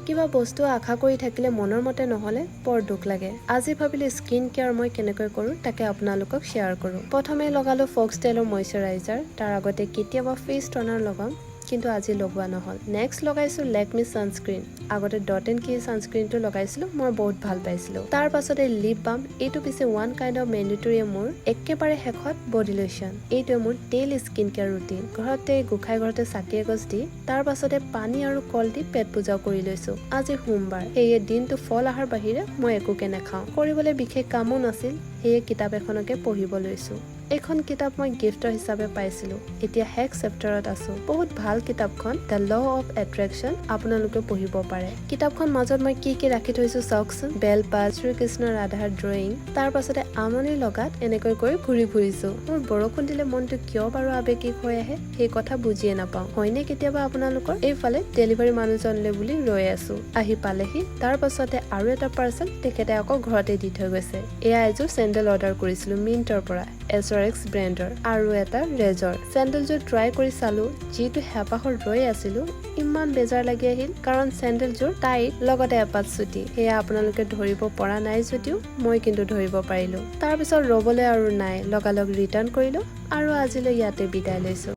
কিবা বস্তু আশা কৰি থাকিলে মনৰ মতে নহলে বৰ দুখ লাগে। আজি ভাবিলো স্কিন কেয়াৰ মই কেনেকৈ কৰো তাকে আপোনালোকক শ্বেয়াৰ কৰো। প্ৰথমে লগালো ফক্সটেলৰ ময়শ্চাৰাইজাৰ, তাৰ আগতে কেতিয়াবা ফেচ টনাৰ লগাম, কিন্তু আজি লগোৱা নহল। নেক্সট লগাইছো লেকমি ছানস্ক্ৰীন। আগতে ডট এণ্ড কি ছানস্ক্ৰীনটো লগাইছিলো, মই বহুত ভাল পাইছিলো। তাৰ পাছতে লিপ বাম, এইটো পিছে ওৱান কাইণ্ড অফ মেণ্ডেটৰী মোৰ। একেবাৰে শেষত বডি লোশ্যন। এইটোৱে মোৰ ডেইলি স্কিন কেয়াৰ ৰুটিন। ঘৰতে গোঁসাই ঘৰতে চাকি এগছ দি তাৰ পাছতে পানী আৰু কল দি পেট পূজাও কৰি লৈছো। আজি সোমবাৰ, সেয়ে দিনটো ফল আহাৰ বাহিৰে মই একোকে নাখাওঁ। কৰিবলৈ বিশেষ কামো নাছিল, সেয়ে কিতাপ এখনকে পঢ়িব লৈছো। এইখন কিতাপ মই গিফ্টৰ হিচাপে পাইছিলো। এতিয়া শেষ চেপ্টাৰত আছো। বহুত ভাল কিতাপখন, দ্য ল অফ এট্ৰেকশ্যন। আপোনালোকে পঢ়িব পাৰে। কিতাপখন মাজত মই কি ৰাখি থৈছো চাওকচোন। বেলপাত, শ্ৰীকৃষ্ণ ৰাধাৰ ড্ৰয়িং, তাৰ পাছতে আমনি লগাত এনেকৈ কৰি ঘূৰি ফুৰিছো। মোৰ বৰষুণ দিলে মনটো কিয় বাৰু আৱেগিক হৈ আহে সেই কথা বুজিয়ে নাপাওঁ। হয়নে কেতিয়াবা আপোনালোকৰ? এইফালে ডেলিভাৰী মানুহজনলে বুলি ৰৈ আছো, আহি পালেহি। তাৰ পাছতে আৰু এটা পাৰ্চেল তেখেতে আকৌ ঘৰতে দি থৈ গৈছে। এয়া এযোৰ চেণ্ডেল অৰ্ডাৰ কৰিছিলো মিন্টৰ পৰা, SRX ব্ৰেণ্ডৰ, আৰু এটা ৰেজৰ। চেণ্ডেলযোৰ ট্ৰাই কৰি চালো, যিটো হেঁপাহত ৰৈ আছিলো ইমান বেজাৰ লাগি আহিল, কাৰণ চেণ্ডেলযোৰ টাইট, লগতে এপাত চুটি। সেয়া আপোনালোকে ধৰিব পৰা নাই যদিও মই কিন্তু ধৰিব পাৰিলো। তাৰ পিছত ৰবলৈ আৰু নাই, লগালগ ৰিটাৰ্ণ কৰিলো আৰু আজিলৈ ইয়াতে বিদায় লৈছো।